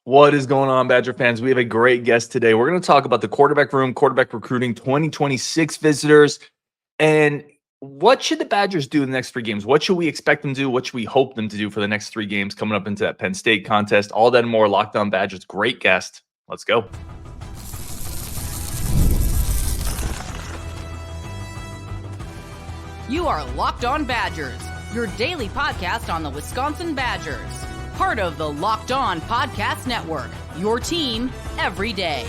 What is going on, Badger fans? We have a great guest today. We're going to talk about the quarterback room, quarterback recruiting, 2026 visitors, and what should the Badgers do in the next three games? What should we expect them to do? What should we hope them to do for the next three games coming up into that Penn State contest? All that and more. Locked On Badgers. Great guest. Let's go. You are Locked On Badgers, your daily podcast on the Wisconsin Badgers. Part of the Locked On Podcast Network, your team every day.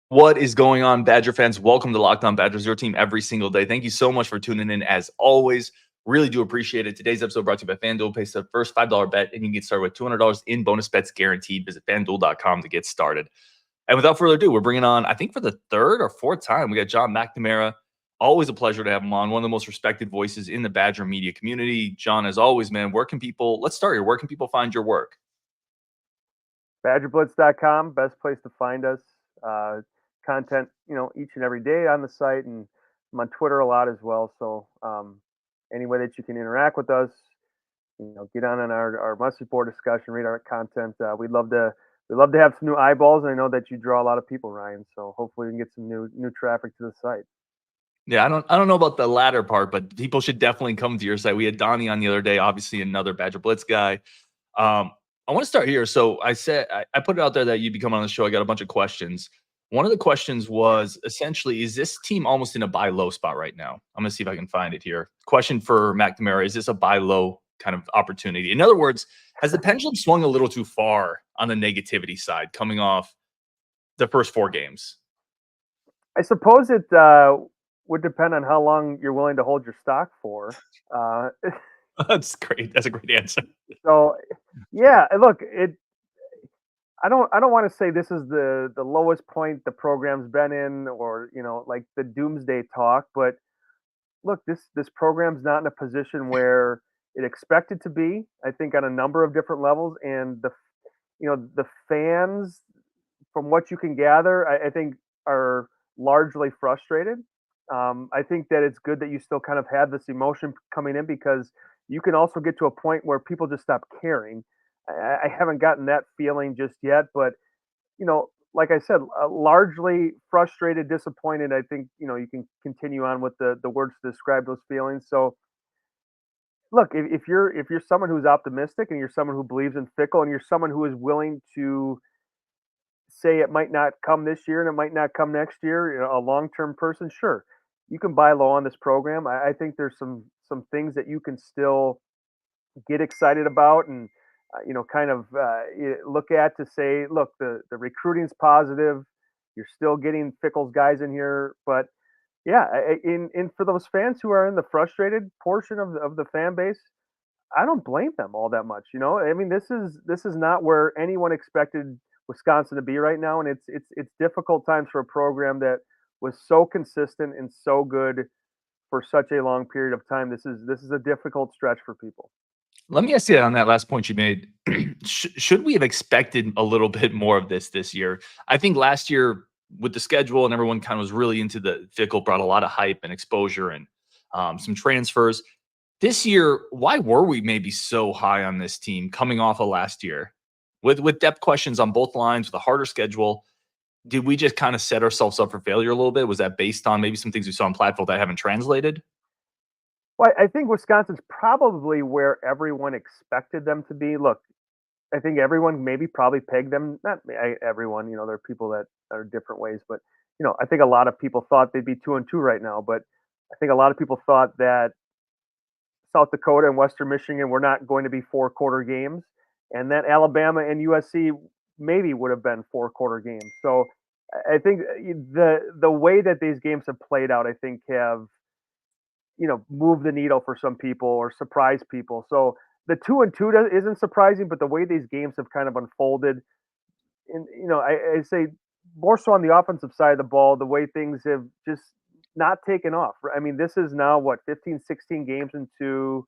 What is going on, Badger fans? Welcome to Locked On Badgers, your team every single day. Thank you so much for tuning in as always. Really do appreciate it. Today's episode brought to you by FanDuel. Place the first $5 bet and you can get started with $200 in bonus bets guaranteed. Visit FanDuel.com to get started. And without further ado, we're bringing on, I think for the third or fourth time, we got John McNamara. Always a pleasure to have him on. One of the most respected voices in the Badger media community. John, as always, man, let's start here. Where can people find your work? BadgerBlitz.com, best place to find us. Content, each and every day on the site, and I'm on Twitter a lot as well. So any way that you can interact with us, get on our message board discussion, read our content. We'd love to have some new eyeballs, and I know that you draw a lot of people, Ryan. So hopefully we can get some new traffic to the site. Yeah, I don't know about the latter part, but people should definitely come to your site. We had Donnie on the other day, obviously another Badger Blitz guy. I want to start here. So I said I put it out there that you'd be coming on the show. I got a bunch of questions. One of the questions was essentially, is this team almost in a buy low spot right now? I'm going to see if I can find it here. Question for McNamara, is this a buy low kind of opportunity? In other words, has the pendulum swung a little too far on the negativity side coming off the first four games? I suppose it would depend on how long you're willing to hold your stock for. That's great. That's a great answer. So, yeah, look, I don't want to say this is the lowest point the program's been in, or like the doomsday talk, but look, this program's not in a position where it expected to be. I think on a number of different levels, and the fans, from what you can gather, I think are largely frustrated. I think that it's good that you still kind of have this emotion coming in, because you can also get to a point where people just stop caring. I haven't gotten that feeling just yet, but like I said, largely frustrated, disappointed. I think you can continue on with the words to describe those feelings. So, look, if you're someone who's optimistic, and you're someone who believes in Fickell, and you're someone who is willing to say it might not come this year and it might not come next year, a long-term person, sure, you can buy low on this program. I think there's some things that you can still get excited about, and kind of look at to say, look, the recruiting's positive. You're still getting Fickell's guys in here, but yeah, in for those fans who are in the frustrated portion of the fan base, I don't blame them all that much. I mean, this is not where anyone expected Wisconsin to be right now, and it's difficult times for a program that was so consistent and so good for such a long period of time. This is a difficult stretch for people. Let me ask you on that last point you made. Should we have expected a little bit more of this year? I think last year with the schedule and everyone kind of was really into the Fickell, brought a lot of hype and exposure and some transfers. This year, why were we maybe so high on this team coming off of last year? With depth questions on both lines, with a harder schedule, did we just kind of set ourselves up for failure a little bit? Was that based on maybe some things we saw on Platteville that haven't translated? Well, I think Wisconsin's probably where everyone expected them to be. Look, I think everyone maybe probably pegged them. Not everyone, there are people that are different ways, but I think a lot of people thought they'd be 2-2 right now. But I think a lot of people thought that South Dakota and Western Michigan were not going to be 4-quarter games, and that Alabama and USC maybe would have been 4-quarter games. So I think the way that these games have played out, I think have moved the needle for some people or surprised people. So the 2-2 isn't surprising, but the way these games have kind of unfolded, and I say more so on the offensive side of the ball, the way things have just not taken off. I mean, this is now 15, 16 games into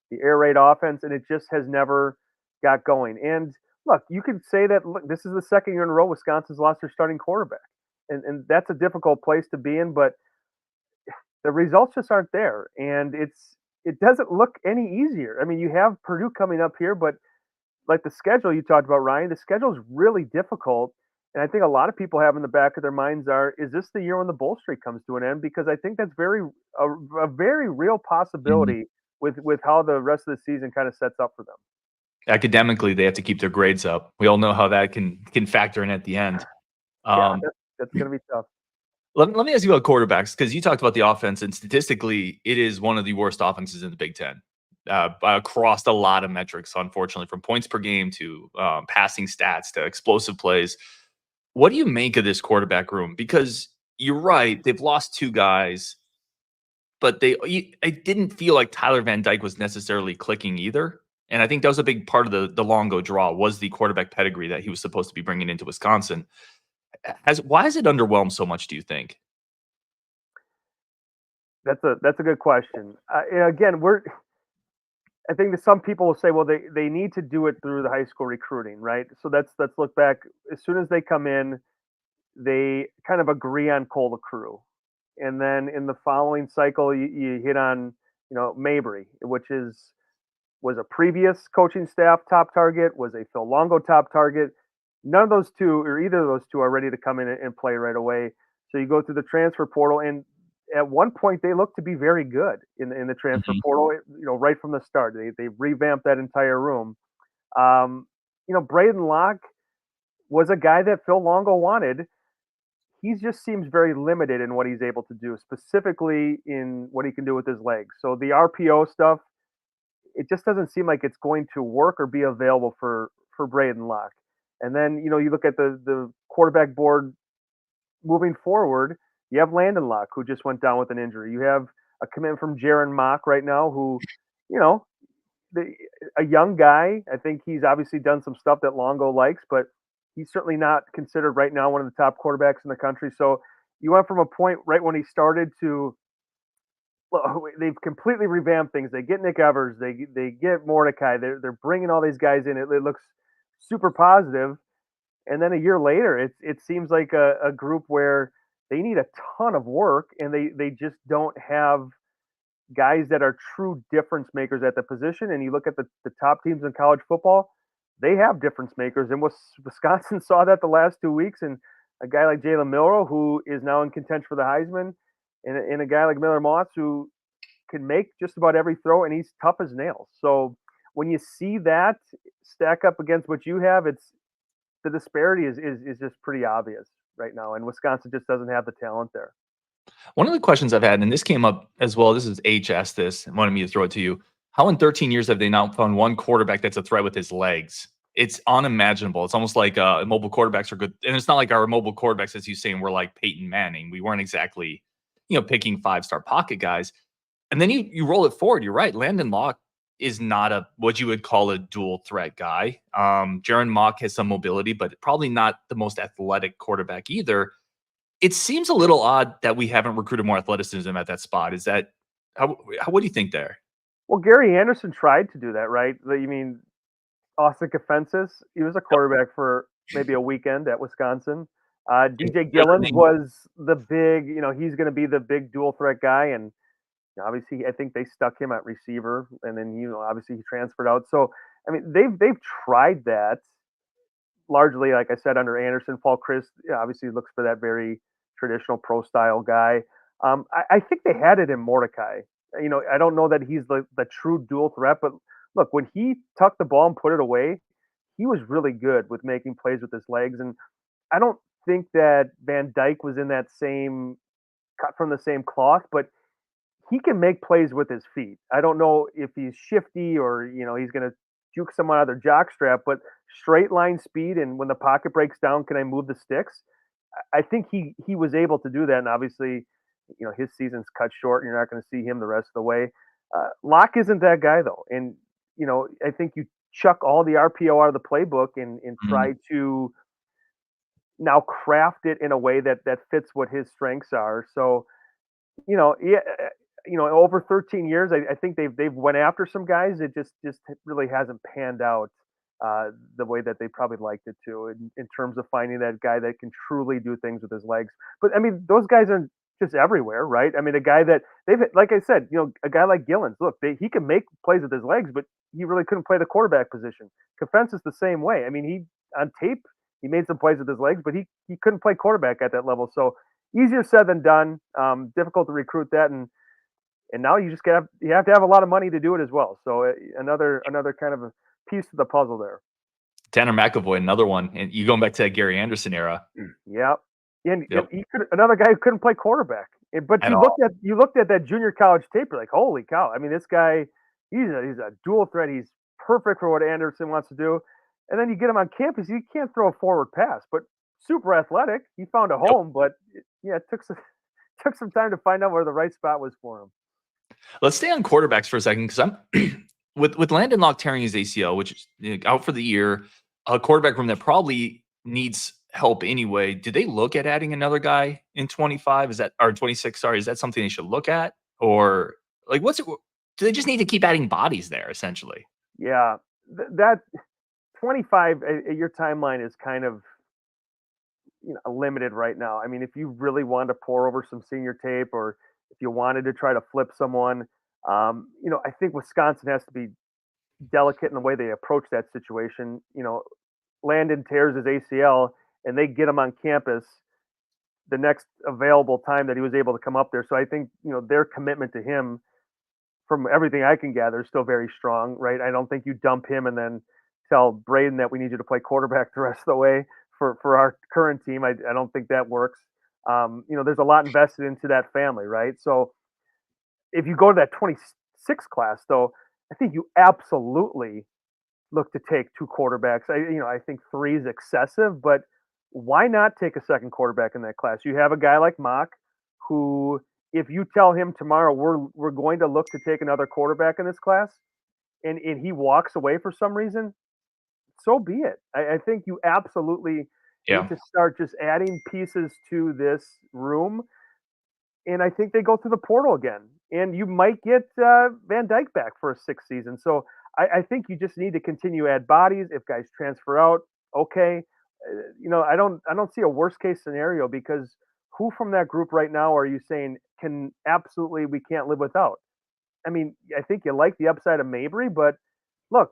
the air raid offense, and it just has never got going. And look, you could say that, look, this is the second year in a row Wisconsin's lost their starting quarterback. And that's a difficult place to be in, but the results just aren't there. And it doesn't look any easier. I mean, you have Purdue coming up here, but like the schedule you talked about, Ryan, the schedule is really difficult. And I think a lot of people have in the back of their minds is this the year when the bowl streak comes to an end? Because I think that's a very real Mhm. possibility with how the rest of the season kind of sets up for them. Academically, they have to keep their grades up. We all know how that can factor in at the end. Yeah, Um, that's going to be tough. let me ask you about quarterbacks because you talked about the offense, and statistically, it is one of the worst offenses in the Big Ten across a lot of metrics, unfortunately, from points per game to passing stats to explosive plays. What do you make of this quarterback room? Because you're right, they've lost two guys, but I didn't feel like Tyler Van Dyke was necessarily clicking either. And I think that was a big part of the Longo draw was the quarterback pedigree that he was supposed to be bringing into Wisconsin. Why has it underwhelmed so much, do you think? That's a good question. And again, I think that some people will say, well, they need to do it through the high school recruiting, right? So let's look back. As soon as they come in, they kind of agree on Cole Crew, and then in the following cycle, you hit on Mabry, which was a previous coaching staff top target, was a Phil Longo top target. None of those two, or either of those two, are ready to come in and play right away. So you go through the transfer portal, and at one point they look to be very good in the transfer Mhm. portal. Right from the start, they revamped that entire room. Um, Braden Locke was a guy that Phil Longo wanted. He just seems very limited in what he's able to do, specifically in what he can do with his legs. So the RPO stuff, it just doesn't seem like it's going to work or be available for Braden Locke. And then you look at the quarterback board moving forward. You have Landon Locke, who just went down with an injury. You have a commitment from Jaron Mock right now, who you know the, a young guy. I think he's obviously done some stuff that Longo likes, but he's certainly not considered right now one of the top quarterbacks in the country. So you went from a point right when he started to, well, they've completely revamped things. They get Nick Evers, they get Mordecai. They're bringing all these guys in. It looks super positive. And then a year later, it seems like a group where they need a ton of work, and they just don't have guys that are true difference makers at the position. And you look at the top teams in college football, they have difference makers. And Wisconsin saw that the last 2 weeks. And a guy like Jalen Milroe, who is now in contention for the Heisman, and a guy like Miller Moss, who can make just about every throw, and he's tough as nails. So when you see that stack up against what you have, it's the disparity is just pretty obvious right now. And Wisconsin just doesn't have the talent there. One of the questions I've had, and this came up as well, this is H asked this and wanted me to throw it to you. How in 13 years have they not found one quarterback that's a threat with his legs? It's unimaginable. It's almost like mobile quarterbacks are good. And it's not like our mobile quarterbacks, as you saying, were like Peyton Manning. We weren't exactly, picking five-star pocket guys. And then you roll it forward. You're right. Landon Locke is not a what you would call a dual threat guy. Jaron Mock has some mobility, but probably not the most athletic quarterback either. It seems a little odd that we haven't recruited more athleticism at that spot. Is that what do you think there? Well, Gary Anderson tried to do that, right? You mean Austin Kafensis? He was a quarterback for maybe a weekend at Wisconsin. DJ Gillens was the big, he's going to be the big dual threat guy, and obviously I think they stuck him at receiver, and then obviously he transferred out. So I mean they've tried that largely, like I said, under Anderson. Paul Chris obviously looks for that very traditional pro style guy. I think they had it in Mordecai. I don't know that he's the true dual threat, but look, when he tucked the ball and put it away, he was really good with making plays with his legs. And I don't think that Van Dyke was in that same cut from the same cloth, but he can make plays with his feet. I don't know if he's shifty or he's going to juke someone out of their jock strap, but straight line speed and when the pocket breaks down, can I move the sticks? I think he was able to do that, and obviously, his season's cut short, and you're not going to see him the rest of the way. Locke isn't that guy though, and I think you chuck all the RPO out of the playbook and Mhm. try to now craft it in a way that fits what his strengths are. So yeah, over 13 years, I think they've went after some guys. It just really hasn't panned out the way that they probably liked it to in terms of finding that guy that can truly do things with his legs. But I mean, those guys are just everywhere, right? I mean, a guy that like I said, a guy like Gillens, look, he can make plays with his legs, but he really couldn't play the quarterback position. Kafence is the same way. I mean, he on tape he made some plays with his legs, but he couldn't play quarterback at that level. So easier said than done. Difficult to recruit that, and now you just you have to have a lot of money to do it as well. So another kind of a piece to the puzzle there. Tanner McAvoy, another one, and you going back to that Gary Anderson era. Yeah, and he could another guy who couldn't play quarterback. But you looked at that junior college tape, you're like, holy cow! I mean, this guy, he's a dual threat. He's perfect for what Anderson wants to do. And then you get him on campus, he can't throw a forward pass, but super athletic. He found a home, but it took some time to find out where the right spot was for him. Let's stay on quarterbacks for a second, because I'm with Landon Locke tearing his ACL, which is out for the year, a quarterback room that probably needs help anyway. Did they look at adding another guy in 25? Is that, or 26? Sorry, is that something they should look at, or like what's it? Do they just need to keep adding bodies there essentially? Yeah, that 25 your timeline is kind of limited right now. I mean, if you really wanted to pour over some senior tape, or if you wanted to try to flip someone, I think Wisconsin has to be delicate in the way they approach that situation. Landon tears his ACL and they get him on campus the next available time that he was able to come up there. So I think, their commitment to him, from everything I can gather, is still very strong, right? I don't think you dump him and then tell Braden that we need you to play quarterback the rest of the way for our current team. I don't think that works. There's a lot invested into that family, right? So if you go to that 26 class, though, I think you absolutely look to take two quarterbacks. I think 3 is excessive, but why not take a second quarterback in that class? You have a guy like Mock, who, if you tell him tomorrow we're going to look to take another quarterback in this class, and he walks away for some reason, so be it. I think you absolutely need to start just adding pieces to this room. And I think they go through the portal again. And you might get Van Dyke back for a 6th season. So I think you just need to continue to add bodies. If guys transfer out, okay. I don't see a worst case scenario, because who from that group right now are you saying we can't live without? I mean, I think you like the upside of Mabry, but look,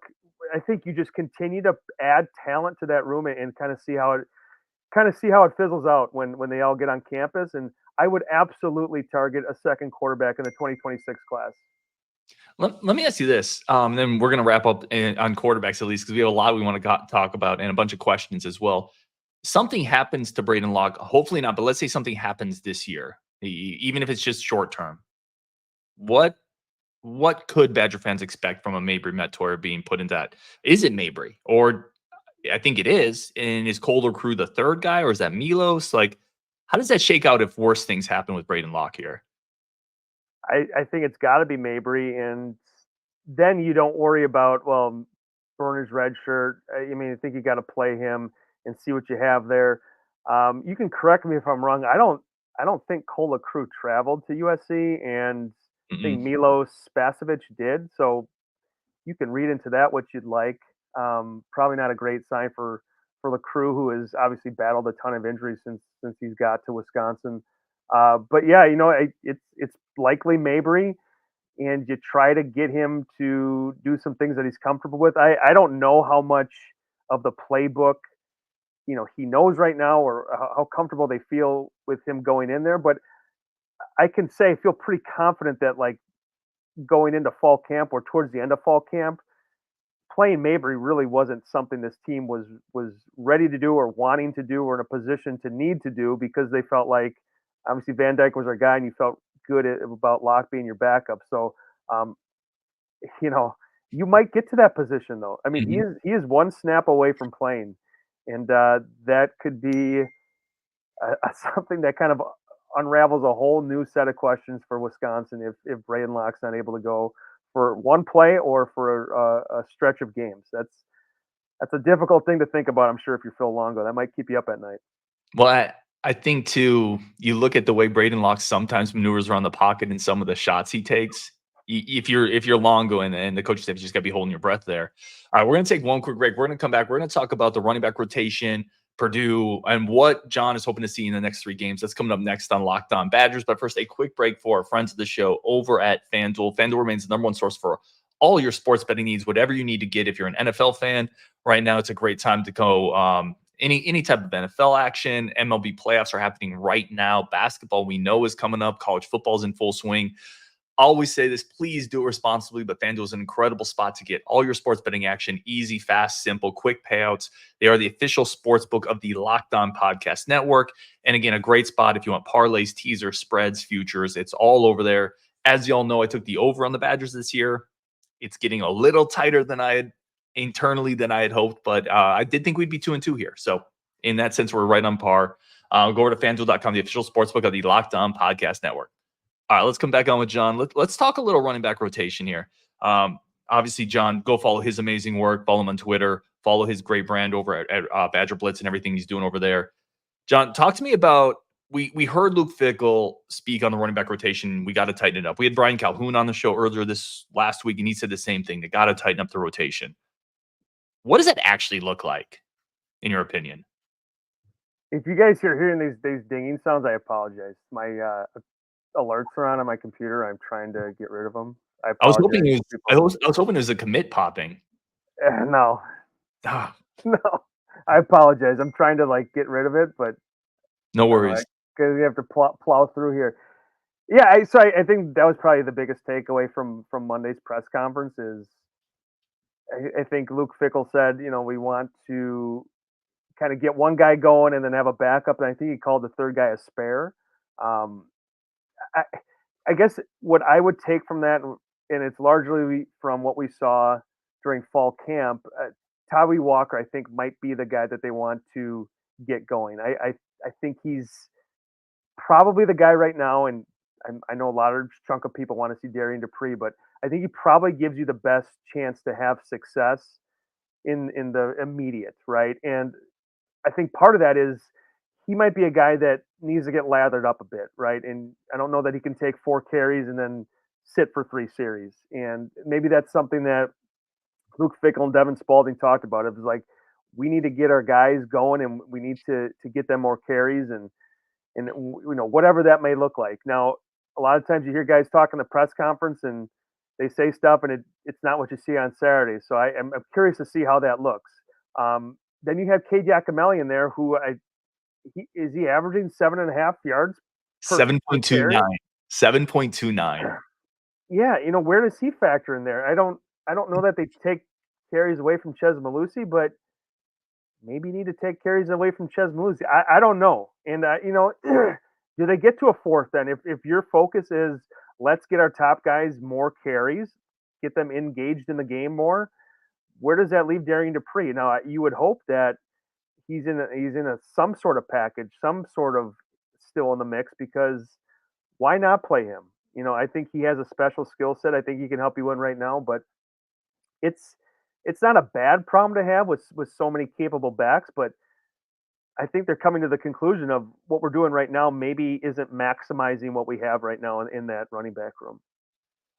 I think you just continue to add talent to that room and kind of see how it fizzles out when they all get on campus. And I would absolutely target a second quarterback in the 2026 class. Let me ask you this, and then we're going to wrap up on quarterbacks, at least, because we have a lot we want to talk about and a bunch of questions as well. Something happens to Braden Locke, hopefully not, but let's say something happens this year, even if it's just short term. What could Badger fans expect from a Mabry Metora being put into that? Is it Mabry? Or I think it is. And is Colder Crew the third guy, or is that Milos? Like, how does that shake out if worse things happen with Braden Locke here? I think it's got to be Mabry, and then you don't worry about, Burner's red shirt. I mean, I think you got to play him and see what you have there. You can correct me if I'm wrong. I don't think Cola Crew traveled to USC, and I think Milos Spasovic did. So you can read into that what you'd like. Probably not a great sign for the Crew, who has obviously battled a ton of injuries since he's got to Wisconsin. But yeah, it's likely Mabry, and you try to get him to do some things that he's comfortable with. I don't know how much of the playbook he knows right now, or how comfortable they feel with him going in there. But I can say I feel pretty confident that, like, going into fall camp or towards the end of fall camp, playing Mabry really wasn't something this team was ready to do or wanting to do or in a position to need to do, because they felt like, obviously, Van Dyke was our guy, and you felt good about Locke being your backup. So, you might get to that position, though. I mean, he is one snap away from playing, and that could be something that kind of unravels a whole new set of questions for Wisconsin if Braden Locke's not able to go for one play or for a stretch of games. That's a difficult thing to think about, I'm sure, if you're Phil Longo. That might keep you up at night. Well, I think, too, you look at the way Braden Locke sometimes maneuvers around the pocket and some of the shots he takes. If you're Longo and the coaching staff, you just got to be holding your breath there. All right, we're going to take one quick break. We're going to come back. We're going to talk about the running back rotation, Purdue, and what John is hoping to see in the next 3 games. That's coming up next on Locked On Badgers. But first, a quick break for our friends of the show over at FanDuel. FanDuel remains the #1 source for all your sports betting needs, whatever you need to get. If you're an NFL fan right now, it's a great time to go. Any type of NFL action. MLB playoffs are happening right now. Basketball we know is coming up. College football is in full swing. Always say this, please do it responsibly, but FanDuel is an incredible spot to get all your sports betting action. Easy, fast, simple, quick payouts. They are the official sports book of the Locked On Podcast Network. And again, a great spot if you want parlays, teasers, spreads, futures. It's all over there. As y'all know, I took the over on the Badgers this year. It's getting a little tighter than I had hoped, but I did think we'd be 2-2 here. So in that sense, we're right on par. Go over to FanDuel.com, the official sportsbook of the Locked On Podcast Network. All right, let's come back on with John. Let's talk a little running back rotation here. Obviously, John, go follow his amazing work. Follow him on Twitter. Follow his great brand over at Badger Blitz and everything he's doing over there. John, talk to me about, we heard Luke Fickell speak on the running back rotation. We got to tighten it up. We had Brian Calhoun on the show earlier this last week, and he said the same thing. They got to tighten up the rotation. What does that actually look like, in your opinion? If you guys are hearing these dinging sounds, I apologize. My alerts are on my computer. I'm trying to get rid of them. I was hoping it was a commit popping. No. No. I apologize. I'm trying to get rid of it, but no worries. Because we have to plow through here. Yeah, I think that was probably the biggest takeaway from Monday's press conference is I think Luke Fickell said, we want to kind of get one guy going and then have a backup. And I think he called the third guy a spare. I guess what I would take from that, and it's largely from what we saw during fall camp, Tawee Walker, I think, might be the guy that they want to get going. I think he's probably the guy right now, and I know a lot of chunk of people want to see Darian Dupree, but I think he probably gives you the best chance to have success in the immediate, right? And I think part of that is he might be a guy that needs to get lathered up a bit, right? And I don't know that he can take 4 carries and then sit for 3 series. And maybe that's something that Luke Fickell and Devin Spalding talked about. It was like, we need to get our guys going and we need to get them more carries and whatever that may look like. Now, a lot of times you hear guys talk in the press conference and they say stuff and it's not what you see on Saturday. So I'm curious to see how that looks. Then you have Cade Yakimelli in there, who is he averaging 7.5 yards? 7.29. 7.29. Yeah, where does he factor in there? I don't know that they take carries away from Chez Mellusi, but maybe you need to take carries away from Chez Mellusi. I don't know. And do they get to a fourth then? If your focus is let's get our top guys more carries, get them engaged in the game more, where does that leave Darian Dupree? Now, you would hope that he's in some sort of package, some sort of still in the mix, because why not play him? I think he has a special skill set. I think he can help you win right now, but it's not a bad problem to have with so many capable backs, but I think they're coming to the conclusion of what we're doing right now maybe isn't maximizing what we have right now in that running back room.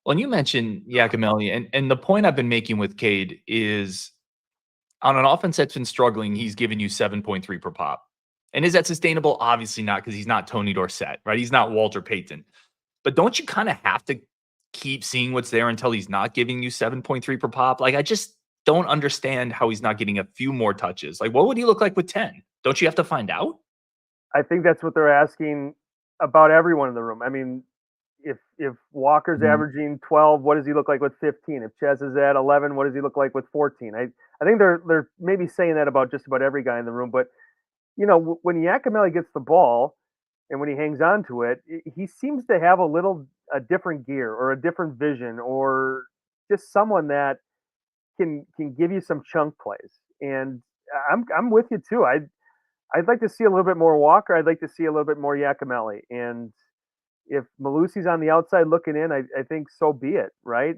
Well, and you mentioned Yakimelli, and the point I've been making with Cade is on an offense that's been struggling, he's giving you 7.3 per pop. And is that sustainable? Obviously not, because he's not Tony Dorsett, right? He's not Walter Payton. But don't you kind of have to keep seeing what's there until he's not giving you 7.3 per pop? I just don't understand how he's not getting a few more touches. What would he look like with 10? Don't you have to find out? I think that's what they're asking about everyone in the room. I mean, if Walker's averaging 12, what does he look like with 15? If Chez is at 11, what does he look like with 14? I think they're maybe saying that about just about every guy in the room. But, when Yakimelli gets the ball and when he hangs on to it, he seems to have a different gear or a different vision or just someone that can give you some chunk plays. And I'm with you too. I'd like to see a little bit more Walker. I'd like to see a little bit more Yakimelli. And if Mellusi's on the outside looking in, I think so be it, right?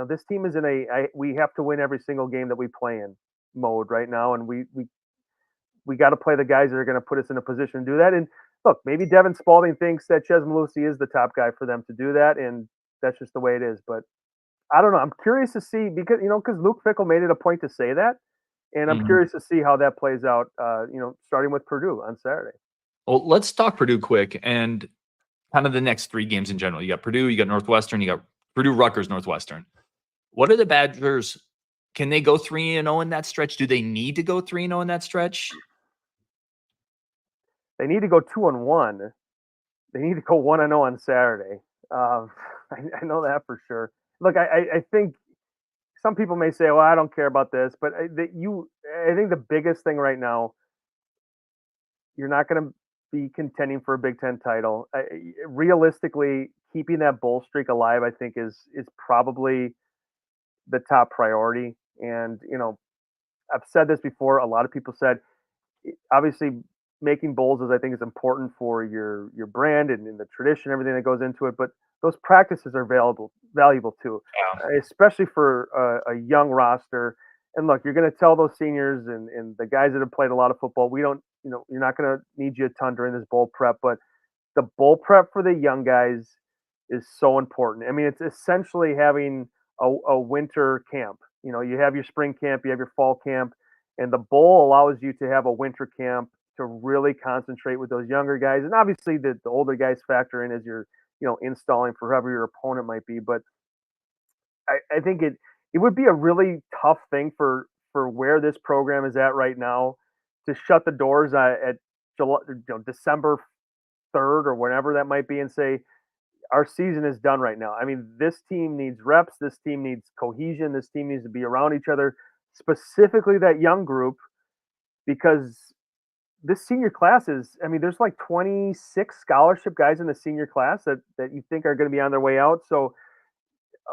This team is we have to win every single game that we play in mode right now, and we got to play the guys that are going to put us in a position to do that. And look, maybe Devin Spalding thinks that Chez Mellusi is the top guy for them to do that, and that's just the way it is. But I don't know. I'm curious to see because Luke Fickell made it a point to say that, and I'm curious to see how that plays out. Starting with Purdue on Saturday. Well, let's talk Purdue quick and kind of the next 3 games in general. You got Purdue, you got Northwestern, you got Purdue, Rutgers, Northwestern. What are the Badgers? Can they go 3-0 in that stretch? Do they need to go 3-0 in that stretch? They need to go 2-1. They need to go 1-0 on Saturday. I know that for sure. Look, I think some people may say, "Well, I don't care about this," but I think the biggest thing right now, you're not going to be contending for a Big Ten title. Realistically, keeping that bowl streak alive, I think, is probably the top priority. And I've said this before. A lot of people said, obviously, making bowls I think is important for your brand and the tradition, everything that goes into it. But those practices are valuable too, Yeah. especially for a young roster. And look, you're going to tell those seniors and the guys that have played a lot of football, we don't, you're not going to need you a ton during this bowl prep, but the bowl prep for the young guys is so important. I mean, it's essentially having a winter camp. You have your spring camp, you have your fall camp, and the bowl allows you to have a winter camp to really concentrate with those younger guys. And obviously, the older guys factor in as you're, installing for whoever your opponent might be. But I think it would be a really tough thing for where this program is at right now to shut the doors at July, December 3rd or whenever that might be, and say our season is done right now. I mean, this team needs reps. This team needs cohesion. This team needs to be around each other, specifically that young group, because this senior class is, I mean, there's like 26 scholarship guys in the senior class that you think are going to be on their way out. So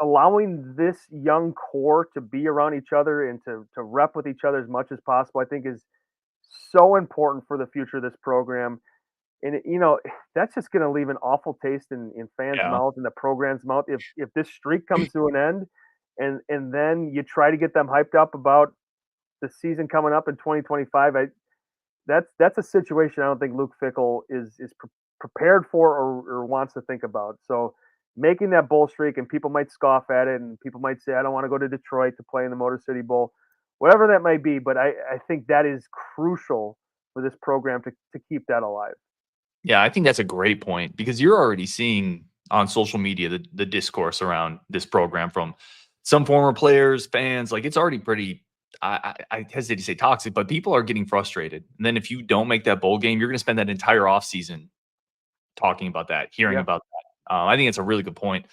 allowing this young core to be around each other and to rep with each other as much as possible, I think is so important for the future of this program. And that's just going to leave an awful taste in fans' Yeah. mouths and the program's mouth if this streak comes to an end, and then you try to get them hyped up about the season coming up in 2025. That's a situation I don't think Luke Fickell is prepared for or wants to think about. So making that bowl streak, and people might scoff at it, and people might say, "I don't want to go to Detroit to play in the Motor City Bowl," whatever that might be. But I think that is crucial for this program to keep that alive. Yeah, I think that's a great point because you're already seeing on social media the discourse around this program from some former players, fans. Like it's already pretty. I hesitate to say toxic, but people are getting frustrated. And then if you don't make that bowl game, you're going to spend that entire offseason talking about that, hearing Yeah. about that. I think it's a really good point.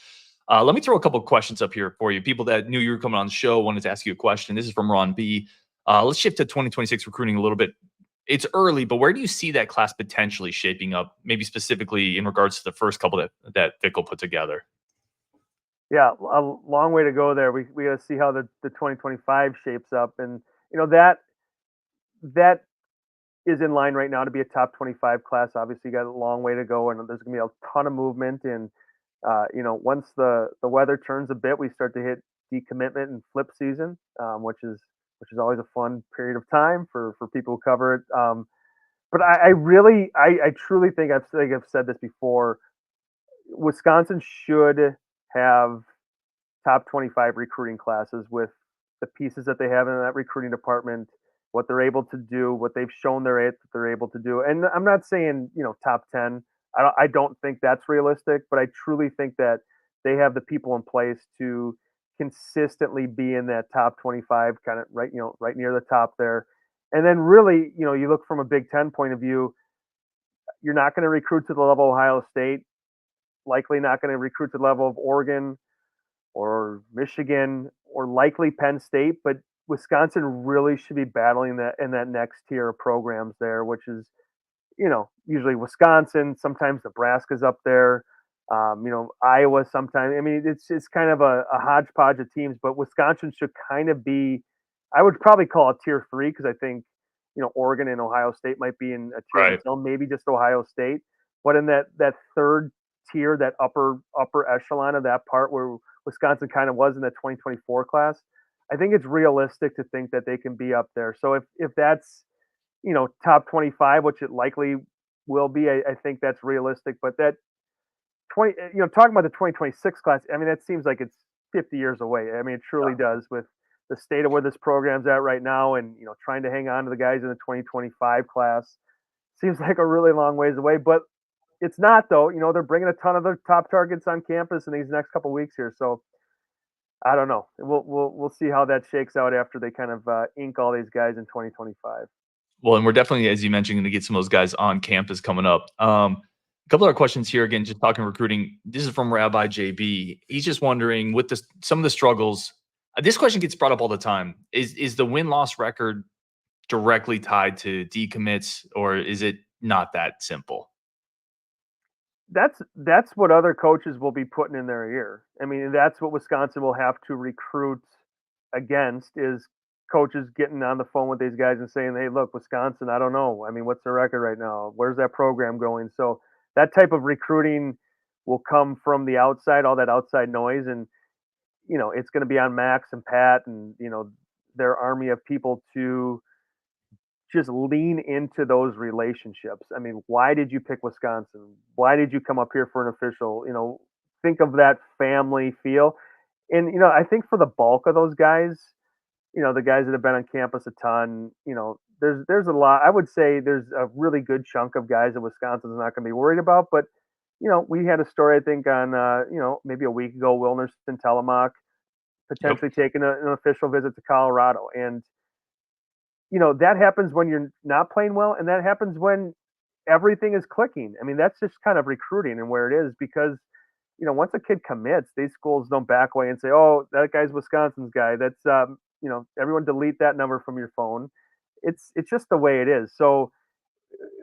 Let me throw a couple of questions up here for you. People that knew you were coming on the show wanted to ask you a question. This is from Ron B. Let's shift to 2026 recruiting a little bit. It's early, but where do you see that class potentially shaping up? Maybe specifically in regards to the first couple that Fickell put together. Yeah, a long way to go there. We got to see how the 2025 shapes up, and that is in line right now to be a top 25 class. Obviously, you got a long way to go, and there's going to be a ton of movement. And once the weather turns a bit, we start to hit decommitment and flip season, which is always a fun period of time for people who cover it. But I truly think I've said this before. Wisconsin should have top 25 recruiting classes with the pieces that they have in that recruiting department, what they're able to do, what they've shown they're able to do. And I'm not saying, top 10. I don't think that's realistic, but I truly think that they have the people in place to consistently be in that top 25, kind of right near the top there. And then really, you look from a Big Ten point of view, you're not going to recruit to the level of Ohio State, likely not going to recruit to the level of Oregon or Michigan or likely Penn State, but Wisconsin really should be battling that in that next tier of programs there, which is, usually Wisconsin, sometimes Nebraska's up there, Iowa sometimes. I mean, it's kind of a hodgepodge of teams, but Wisconsin should kind of be, I would probably call it tier 3 because I think, Oregon and Ohio State might be in a tier of Right. its own, maybe just Ohio State, but in that third tier, that upper echelon of that part where Wisconsin kind of was in the 2024 class, I think it's realistic to think that they can be up there. So if that's, top 25, which it likely will be, I think that's realistic. But that 20, talking about the 2026 class, I mean, that seems like it's 50 years away. I mean, it truly does with the state of where this program's at right now, and trying to hang on to the guys in the 2025 class seems like a really long ways away. But it's not, though. They're bringing a ton of their top targets on campus in these next couple weeks here. So I don't know. We'll see how that shakes out after they kind of ink all these guys in 2025. Well, and we're definitely, as you mentioned, going to get some of those guys on campus coming up. A couple other questions here. Again, just talking recruiting. This is from Rabbi JB. He's just wondering with some of the struggles. This question gets brought up all the time. Is the win loss record directly tied to decommits, or is it not that simple? That's what other coaches will be putting in their ear. I mean, that's what Wisconsin will have to recruit against is coaches getting on the phone with these guys and saying, "Hey, look, Wisconsin, I don't know. I mean, what's the record right now? Where's that program going?" So that type of recruiting will come from the outside, all that outside noise, and it's going to be on Max and Pat and their army of people to just lean into those relationships. I mean, why did you pick Wisconsin? Why did you come up here for an official? Think of that family feel. And I think for the bulk of those guys, the guys that have been on campus a ton, there's a lot. I would say there's a really good chunk of guys that Wisconsin's not going to be worried about. But we had a story I think on maybe a week ago, Wilnerson Telemock Yep. potentially taking an official visit to Colorado, and that happens when you're not playing well, and that happens when everything is clicking. I mean, that's just kind of recruiting and where it is because, once a kid commits, these schools don't back away and say, "Oh, that guy's Wisconsin's guy." That's everyone delete that number from your phone. It's just the way it is. So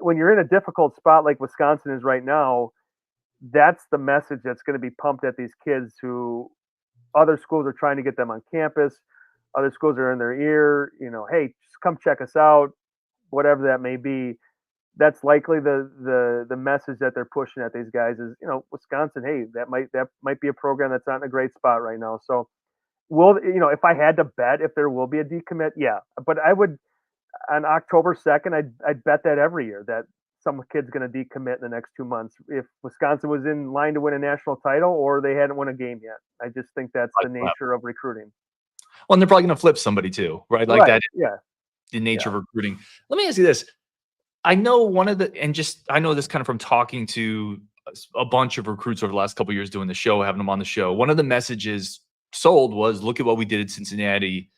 when you're in a difficult spot like Wisconsin is right now, that's the message that's going to be pumped at these kids who other schools are trying to get them on campus. Other schools are in their ear, hey, just come check us out, whatever that may be. That's likely the message that they're pushing at these guys is, Wisconsin, hey, that might be a program that's not in a great spot right now. So if I had to bet if there will be a decommit, yeah. But I would on October 2nd, I'd bet that every year that some kid's going to decommit in the next 2 months if Wisconsin was in line to win a national title or they hadn't won a game yet. I just think that's the nature of recruiting. Well, and they're probably going to flip somebody too, right? Like Right. that. Yeah. The nature of recruiting. Let me ask you this. I know I know this kind of from talking to a bunch of recruits over the last couple of years doing the show, having them on the show. One of the messages sold was, look at what we did at Cincinnati.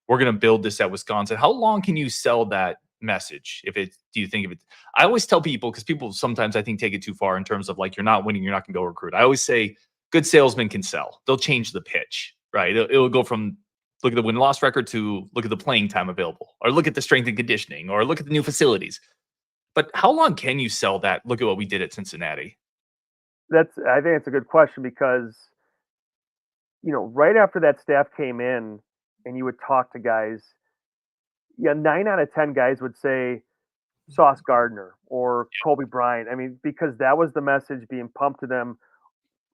We're going to build this at Wisconsin. How long can you sell that message? Do you think of it? I always tell people, because people sometimes I think take it too far in terms of like, you're not winning, you're not going to go recruit. I always say good salesmen can sell. They'll change the pitch, right? It'll go from look at the win-loss record to look at the playing time available, or look at the strength and conditioning, or look at the new facilities. But how long can you sell that? Look at what we did at Cincinnati. I think it's a good question because, right after that staff came in and you would talk to guys, 9 out of 10 guys would say Sauce Gardner or Kobe Bryant. I mean, because that was the message being pumped to them.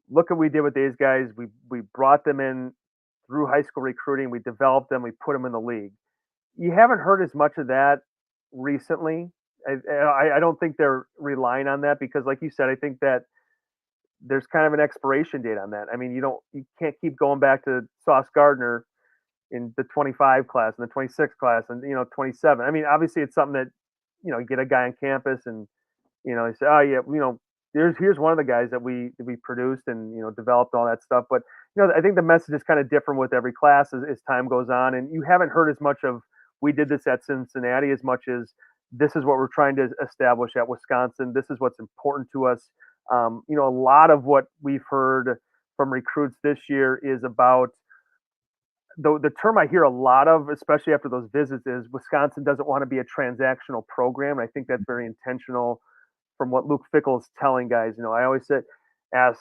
Look what we did with these guys. We brought them in through high school recruiting. We developed them. We put them in the league. You haven't heard as much of that recently. I don't think they're relying on that because, like you said, I think that there's kind of an expiration date on that. I mean, you can't keep going back to Sauce Gardner in the 25 class and the 26 class and 27. I mean, obviously it's something that you get a guy on campus and you say, oh yeah, here's one of the guys that we produced and developed all that stuff. But I think the message is kind of different with every class as time goes on, and you haven't heard as much of we did this at Cincinnati as much as this is what we're trying to establish at Wisconsin. This is what's important to us. A lot of what we've heard from recruits this year is about the term I hear a lot of, especially after those visits, is Wisconsin doesn't want to be a transactional program. And I think that's very intentional from what Luke Fickell is telling guys. I always ask,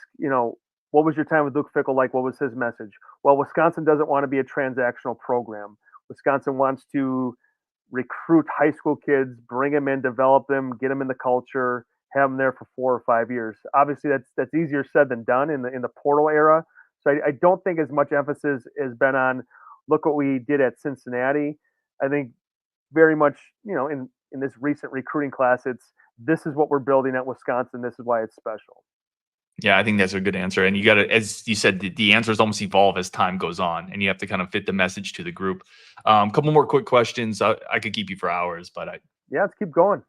what was your time with Luke Fickell like? What was his message? Well, Wisconsin doesn't want to be a transactional program. Wisconsin wants to recruit high school kids, bring them in, develop them, get them in the culture, have them there for 4 or 5 years. Obviously, that's easier said than done in the portal era. So I don't think as much emphasis has been on look what we did at Cincinnati. I think very much, in this recent recruiting class, this is what we're building at Wisconsin. This is why it's special. Yeah, I think that's a good answer. And you got to, as you said, the answers almost evolve as time goes on, and you have to kind of fit the message to the group. A couple more quick questions. I could keep you for hours, but let's keep going.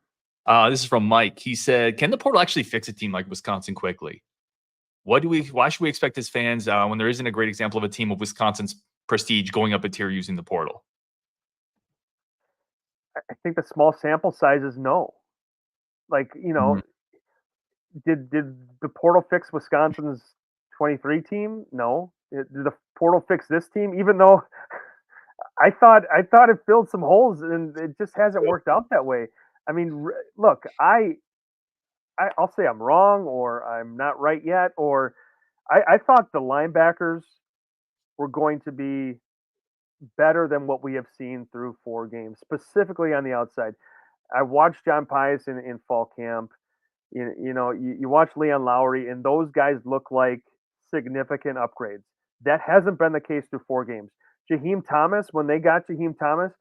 This is from Mike. He said, can the portal actually fix a team like Wisconsin quickly? Why should we expect as fans when there isn't a great example of a team of Wisconsin's prestige going up a tier using the portal? I think the small sample sizes, no. Like, Mhm. did the portal fix Wisconsin's 23 team? No. Did the portal fix this team? Even though I thought it filled some holes, and it just hasn't worked out that way. I mean, look, I'll say I'm wrong or I'm not right yet, or I thought the linebackers were going to be better than what we have seen through 4 games, specifically on the outside. I watched John Pius in fall camp. You watch Leon Lowry, and those guys look like significant upgrades. That hasn't been the case through 4 games. Jaheim Thomas, when they got Jaheim Thomas,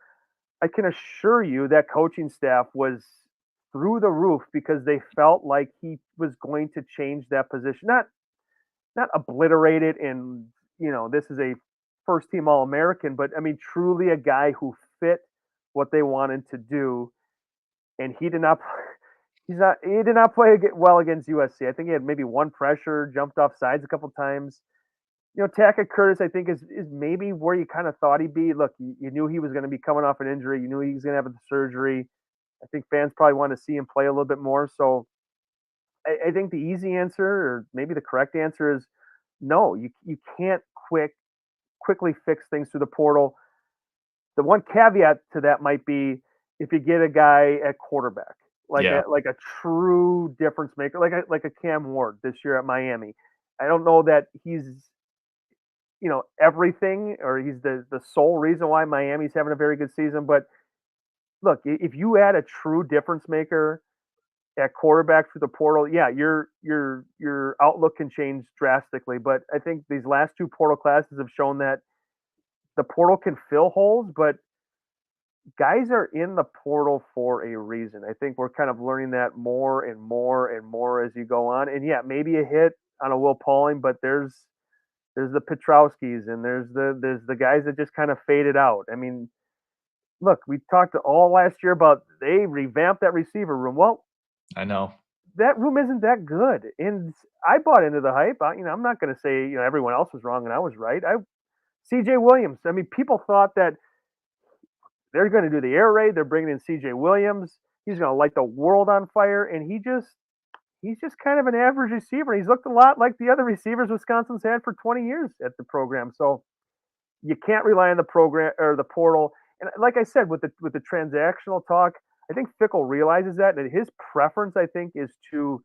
I can assure you that coaching staff was through the roof because they felt like he was going to change that position. Not obliterate it and this is a first team All American, but I mean truly a guy who fit what they wanted to do. And he did not he did not play well against USC. I think he had maybe one pressure, jumped off sides a couple times. Tackett Curtis, I think, is maybe where you kind of thought he'd be. Look, you knew he was going to be coming off an injury. You knew he was going to have the surgery. I think fans probably want to see him play a little bit more. So I think the easy answer, or maybe the correct answer, is no. You can't quickly fix things through the portal. The one caveat to that might be if you get a guy at quarterback, like Yeah. a true difference maker, like a Cam Ward this year at Miami. I don't know that he's everything, or he's the sole reason why Miami's having a very good season. But look, if you add a true difference maker at quarterback through the portal, yeah, your outlook can change drastically. But I think these last 2 portal classes have shown that the portal can fill holes, but guys are in the portal for a reason. I think we're kind of learning that more and more and more as you go on. And yeah, maybe a hit on a Will Pauling, but there's the Petrowskis, and there's the guys that just kind of faded out. I mean, look, we talked all last year about they revamped that receiver room. Well, I know. that room isn't that good, and I bought into the hype. I'm not going to say everyone else was wrong and I was right. C.J. Williams. I mean, people thought that they're going to do the air raid. They're bringing in C.J. Williams. He's going to light the world on fire, and he's just kind of an average receiver. He's looked a lot like the other receivers Wisconsin's had for 20 years at the program. So you can't rely on the program or the portal. And like I said, with the transactional talk, I think Fickell realizes that, and his preference, I think, is to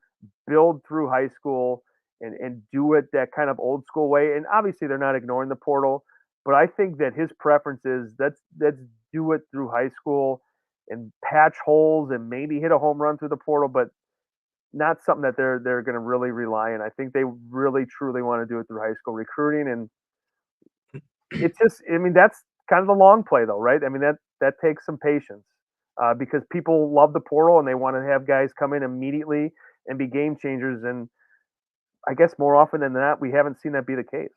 build through high school and do it that kind of old school way. And obviously, they're not ignoring the portal, but I think that his preference is let's do it through high school and patch holes and maybe hit a home run through the portal, but not something that they're going to really rely on. I think they really truly want to do it through high school recruiting, and it's just, I mean, that's kind of the long play, though, right? I mean, that takes some patience because people love the portal and they want to have guys come in immediately and be game changers. And I guess more often than not, we haven't seen that be the case.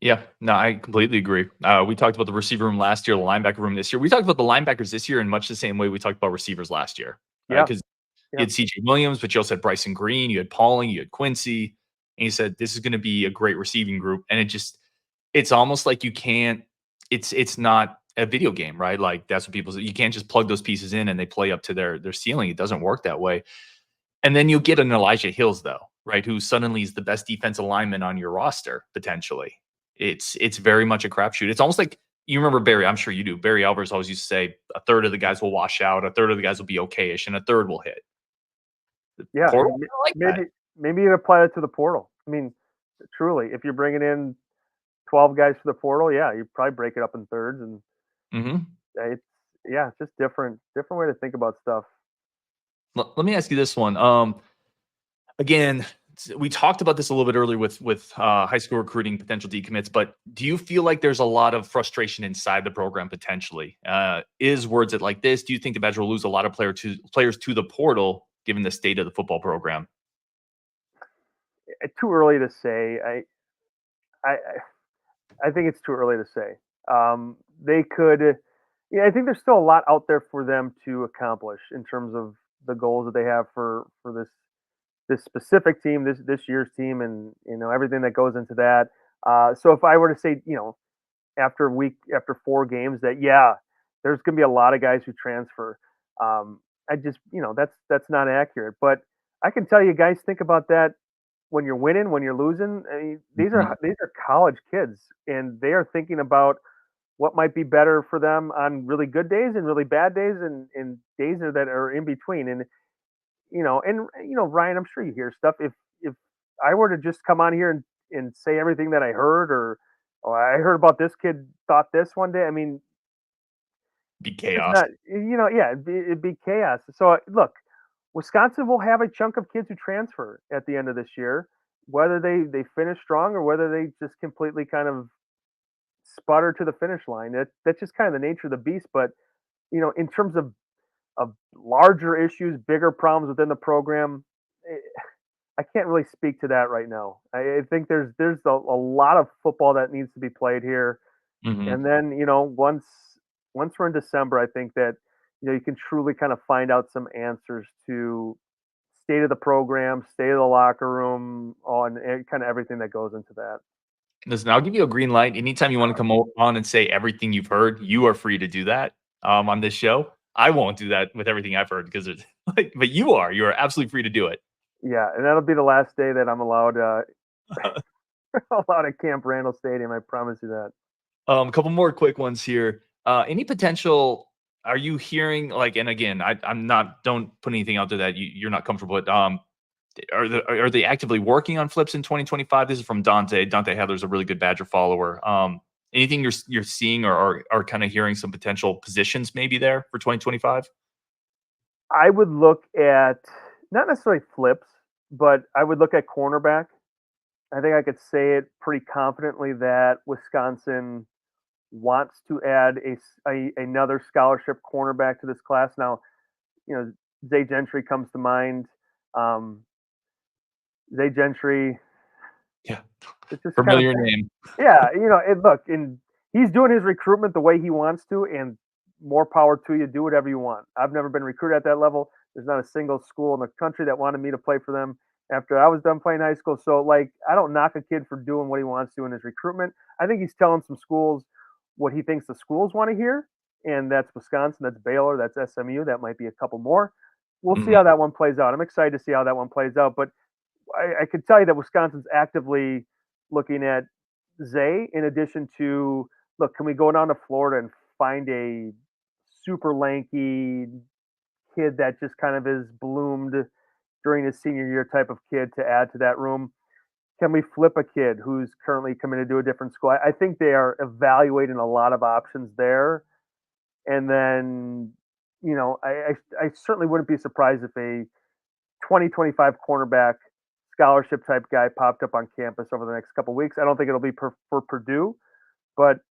Yeah, no, I completely agree. We talked about the receiver room last year, the linebacker room this year. We talked about the linebackers this year in much the same way we talked about receivers last year. Yeah, Because you yeah, had CJ Williams, but you also had Bryson Green, you had Pauling, you had Quincy, and you said this is going to be a great receiving group. And it's almost like you can't. It's not a video game, right? Like that's what people say. You can't just plug those pieces in and they play up to their ceiling. It doesn't work that way. And then you'll get an Elijah Hills, though, right? Who suddenly is the best defensive lineman on your roster, potentially. It's very much a crapshoot. It's almost like you remember Barry, I'm sure you do. Barry Alvarez always used to say a third of the guys will wash out, a third of the guys will be okay-ish, and a third will hit. yeah. Portal, And I like that. maybe you apply it to the portal. I mean, truly, if you're bringing in 12 guys for the portal, yeah, you probably break it up in thirds, and Mhm. it's it's just different way to think about stuff. Let me ask you this one. Again, we talked about this a little bit earlier with high school recruiting potential decommits, but do you feel like there's a lot of frustration inside the program potentially? Is words it like this? Do you think the Badger will lose a lot of players to the portal given the state of the football program? Too early to say. I I think it's too early to say. They could, I think there's still a lot out there for them to accomplish in terms of the goals that they have for this this specific team, this year's team, and everything that goes into that. So if I were to say, after 4 games, that yeah, there's going to be a lot of guys who transfer. I just that's not accurate. But I can tell you, guys, think about that when you're winning, when you're losing. I mean, Mhm. these are college kids, and they are thinking about what might be better for them on really good days and really bad days, and days that are in between. And Ryan, I'm sure you hear stuff. If I were to just come on here and say everything that I heard, or I heard about this kid thought this one day. I mean, Be it's chaos. not, yeah, it'd be chaos. So look, Wisconsin will have a chunk of kids who transfer at the end of this year, whether they finish strong or whether they just completely kind of sputter to the finish line. That's just kind of the nature of the beast. But in terms of larger issues, bigger problems within the program, eh, I can't really speak to that right now. I think there's a lot of football that needs to be played here, Mhm. and then once we're in December, I think that you can truly kind of find out some answers to state of the program, state of the locker room, on kind of everything that goes into that. Listen, I'll give you a green light. Anytime you want to on and say everything you've heard, you are free to do that on this show. I won't do that with everything I've heard because it's like, but you are absolutely free to do it. Yeah, and that'll be the last day that I'm allowed allowed at Camp Randall Stadium. I promise you that. A couple more quick ones here. Any potential? Are you hearing like? And again, I'm not. Don't put anything out there that you're not comfortable with. Are they actively working on flips in 2025? This is from Dante. Dante Heather's a really good Badger follower. Anything you're seeing or kind of hearing some potential positions maybe there for 2025? I would look at not necessarily flips, but I would look at cornerback. I think I could say it pretty confidently that Wisconsin wants to add another scholarship cornerback to this class. Now, Zay Gentry comes to mind. Um, Zay Gentry, Yeah, it's just kind of familiar name. yeah, look, and he's doing his recruitment the way he wants to, and more power to you. Do whatever you want. I've never been recruited at that level. There's not a single school in the country that wanted me to play for them after I was done playing high school. So, like, I don't knock a kid for doing what he wants to in his recruitment. I think he's telling some schools what he thinks the schools want to hear, and that's Wisconsin, that's Baylor, that's SMU, that might be a couple more. We'll see Mhm. how that one plays out. I'm excited to see how that one plays out, but I could tell you that Wisconsin's actively looking at Zay in addition to, look, can we go down to Florida and find a super lanky kid that just kind of is bloomed during his senior year type of kid to add to that room? Can we flip a kid who's currently committed to a different school? I think they are evaluating a lot of options there. And then, I certainly wouldn't be surprised if a 2025 cornerback scholarship type guy popped up on campus over the next couple of weeks. I don't think it'll be for Purdue, but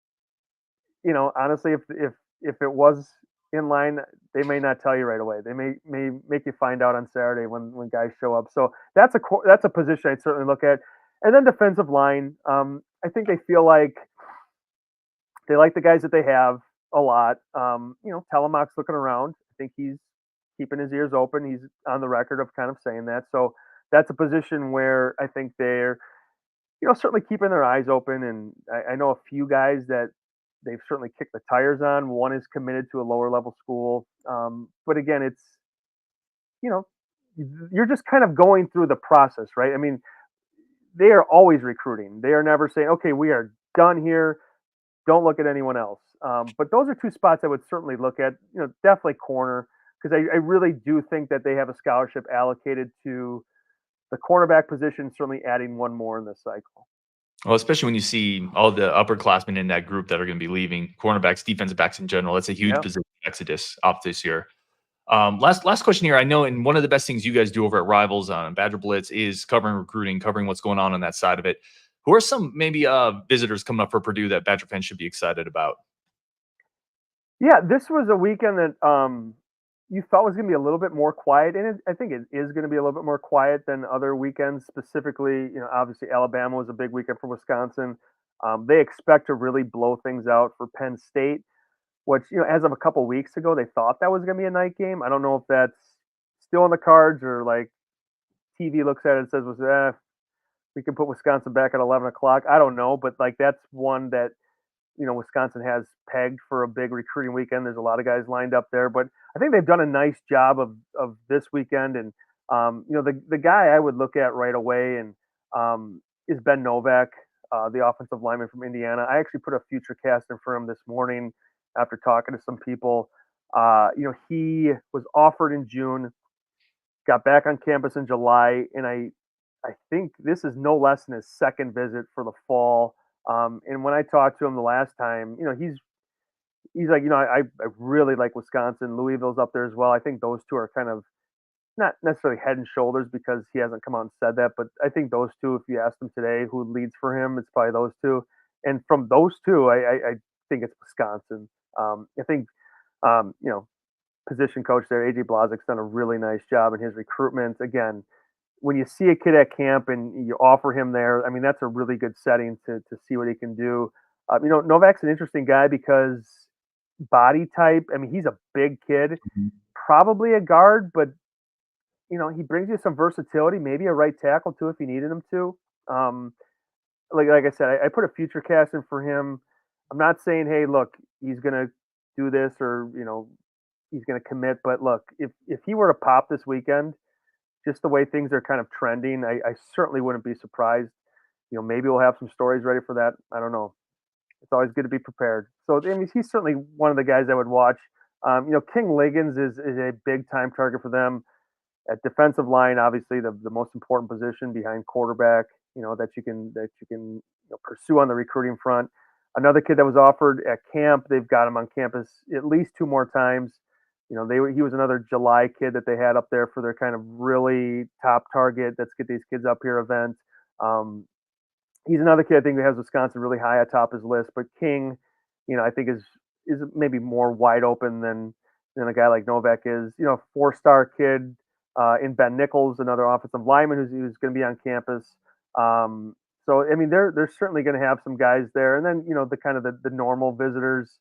honestly, if it was in line, they may not tell you right away. They may make you find out on Saturday when guys show up. So that's a position I'd certainly look at. And then defensive line, I think they feel like they like the guys that they have a lot. Telemock's looking around. I think he's keeping his ears open. He's on the record of kind of saying that. So that's a position where I think they're, certainly keeping their eyes open. And I know a few guys that they've certainly kicked the tires on. One is committed to a lower level school. But again, it's, you know, you're just kind of going through the process, right? I mean, they are always recruiting. They are never saying, okay, we are done here. Don't look at anyone else. But those are two spots I would certainly look at. Definitely corner, because I really do think that they have a scholarship allocated to the cornerback position. Certainly adding one more in this cycle. Well, especially when you see all the upperclassmen in that group that are going to be leaving, cornerbacks, defensive backs in general. That's a huge Yeah. position exodus off this year. Last question here. I know, and one of the best things you guys do over at Rivals on Badger Blitz is covering recruiting, covering what's going on that side of it. Who are some maybe visitors coming up for Purdue that Badger fans should be excited about? Yeah, this was a weekend that you thought was going to be a little bit more quiet, and I think it is going to be a little bit more quiet than other weekends. Specifically, obviously Alabama was a big weekend for Wisconsin. They expect to really blow things out for Penn State, which as of a couple weeks ago, they thought that was going to be a night game. I don't know if that's still on the cards or like TV looks at it and says, we can put Wisconsin back at 11 o'clock. I don't know, but like that's one that Wisconsin has pegged for a big recruiting weekend. There's a lot of guys lined up there, but I think they've done a nice job of this weekend. And the guy I would look at right away and is Ben Novak, the offensive lineman from Indiana. I actually put a future cast in for him this morning after talking to some people. He was offered in June, got back on campus in July, and I think this is no less than his second visit for the fall. And when I talked to him the last time, he's like, I really like Wisconsin. Louisville's up there as well. I think those two are kind of not necessarily head and shoulders because he hasn't come out and said that, but I think those two, if you asked him today who leads for him, it's probably those two. And from those two, I think it's Wisconsin. I think, position coach there, AJ Blazek's done a really nice job in his recruitment. Again, when you see a kid at camp and you offer him there, I mean, that's a really good setting to see what he can do. Novak's an interesting guy because body type, I mean, he's a big kid, probably a guard, but he brings you some versatility, maybe a right tackle too if you needed him to. Like I said, I put a future cast in for him. I'm not saying, hey, look, he's gonna do this or he's gonna commit, but look, if he were to pop this weekend, just the way things are kind of trending, I certainly wouldn't be surprised. Maybe we'll have some stories ready for that. I don't know. It's always good to be prepared. So I mean, he's certainly one of the guys I would watch. King Liggins is a big time target for them. At defensive line, obviously the most important position behind quarterback, that you can pursue on the recruiting front. Another kid that was offered at camp, they've got him on campus at least two more times. He was another July kid that they had up there for their kind of really top target. Let's get these kids up here event. He's another kid I think that has Wisconsin really high atop his list, but King, I think is maybe more wide open than a guy like Novak is. 4-star kid. In Ben Nichols, another offensive lineman who's going to be on campus. So I mean, they're certainly going to have some guys there, and then the kind of the normal visitors.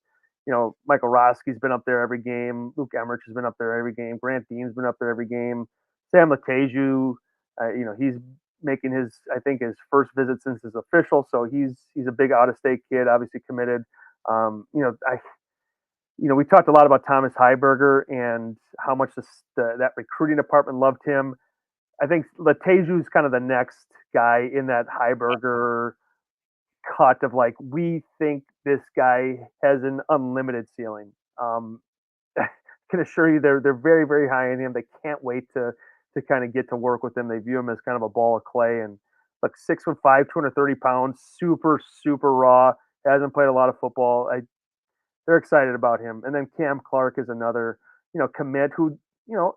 Michael Roski's been up there every game. Luke Emmerich has been up there every game. Grant Dean's been up there every game. Sam Lateju, he's making his first visit since his official, so he's a big out of state kid, obviously committed. We talked a lot about Thomas Heiberger and how much that recruiting department loved him. I think Lateju's kind of the next guy in that Heiberger cut of like, we think this guy has an unlimited ceiling. I can assure you they're very, very high in him. They can't wait to kind of get to work with him. They view him as kind of a ball of clay and like 6'5", 230 pounds, super, super raw, hasn't played a lot of football. They're excited about him. And then Cam Clark is another, commit who,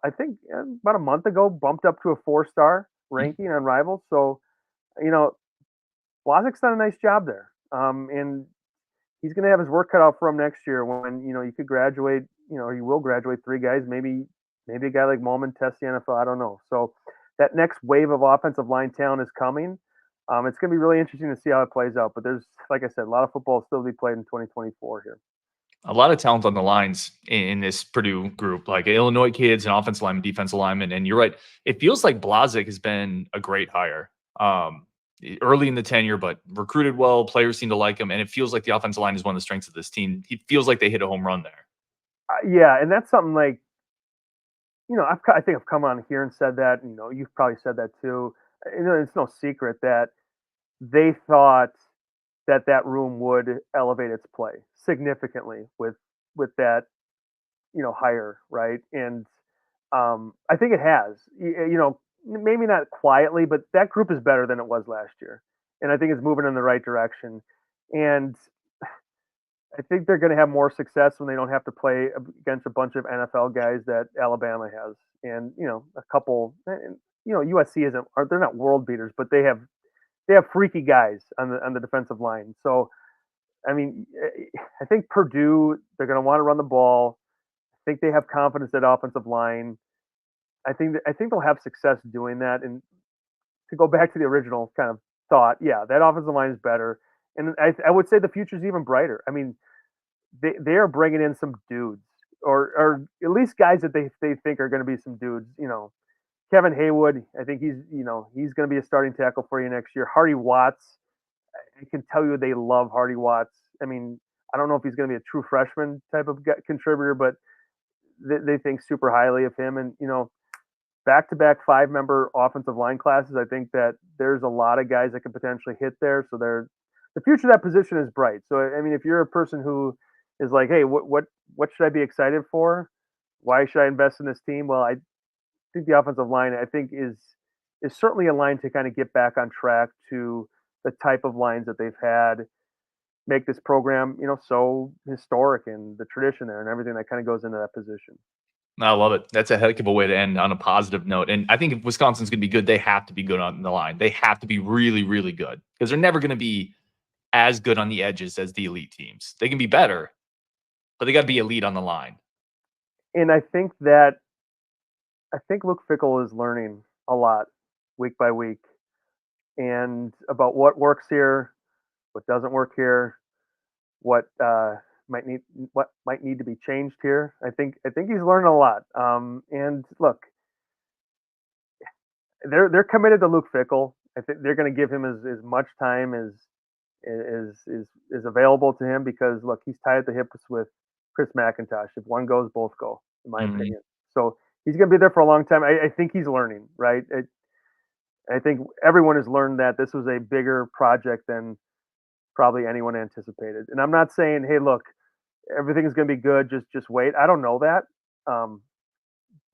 I think about a month ago bumped up to a 4-star ranking on Rivals. So, Blazek's done a nice job there. And he's going to have his work cut out for him next year when, you could graduate, or you will graduate 3 guys, maybe a guy like Molman tests the NFL. I don't know. So that next wave of offensive line talent is coming. It's going to be really interesting to see how it plays out. But there's, like I said, a lot of football still to be played in 2024 here. A lot of talent on the lines in this Purdue group, like Illinois kids and offensive linemen, defensive linemen. And you're right. It feels like Blazek has been a great hire early in the tenure, but recruited well. Players seem to like him. And it feels like the offensive line is one of the strengths of this team. It feels like they hit a home run there. Yeah. And that's something like, I think I've come on here and said that, you've probably said that too. It's no secret that they thought that room would elevate its play significantly with that, hire, right? And I think it has, maybe not quietly, but that group is better than it was last year. And I think it's moving in the right direction. And I think they're going to have more success when they don't have to play against a bunch of NFL guys that Alabama has. And, a couple, USC they're not world beaters, but they have freaky guys on the defensive line. So, I mean, I think Purdue, they're going to want to run the ball. I think they have confidence at offensive line. I think they'll have success doing that. And to go back to the original kind of thought, yeah, that offensive line is better. And I would say the future is even brighter. I mean, they are bringing in some dudes, or at least guys that they think are going to be some dudes. Kevin Haywood, I think he's going to be a starting tackle for you next year. Hardy Watts, I can tell you they love Hardy Watts. I mean, I don't know if he's going to be a true freshman type of contributor, but they think super highly of him. And back-to-back 5-member offensive line classes. I think that there's a lot of guys that could potentially hit there. So the future of that position is bright. So I mean, if you're a person who is like, hey, what should I be excited for? Why should I invest in this team? Well, I think the offensive line, I think, is certainly a line to kind of get back on track to the type of lines that they've had, make this program, so historic and the tradition there and everything that kind of goes into that position. I love it. That's a heck of a way to end on a positive note. And I think if Wisconsin's going to be good, they have to be good on the line. They have to be really, really good because they're never going to be as good on the edges as the elite teams. They can be better, but they got to be elite on the line. And I think Luke Fickell is learning a lot week by week and about what works here, what doesn't work here, what might need to be changed here. I think he's learning a lot. And look, they're committed to Luke Fickell. I think they're going to give him as much time as is available to him because look, he's tied at the hips with Chris McIntosh. If one goes, both go, in my opinion. So he's going to be there for a long time. I think he's learning, right? I think everyone has learned that this was a bigger project than probably anyone anticipated. And I'm not saying, hey, look, everything's going to be good. Just wait. I don't know that,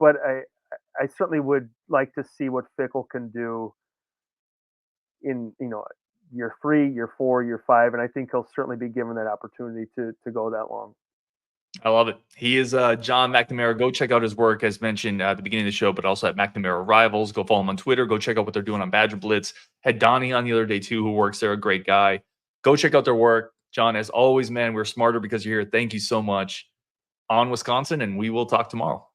but I certainly would like to see what Fickell can do in year 3, year 4, year 5, and I think he'll certainly be given that opportunity to go that long. I love it. He is John McNamara. Go check out his work, as mentioned at the beginning of the show, but also at McNamara Rivals. Go follow him on Twitter. Go check out what they're doing on Badger Blitz. Had Donnie on the other day, too, who works there, a great guy. Go check out their work. John, as always, man, we're smarter because you're here. Thank you so much. On Wisconsin, and we will talk tomorrow.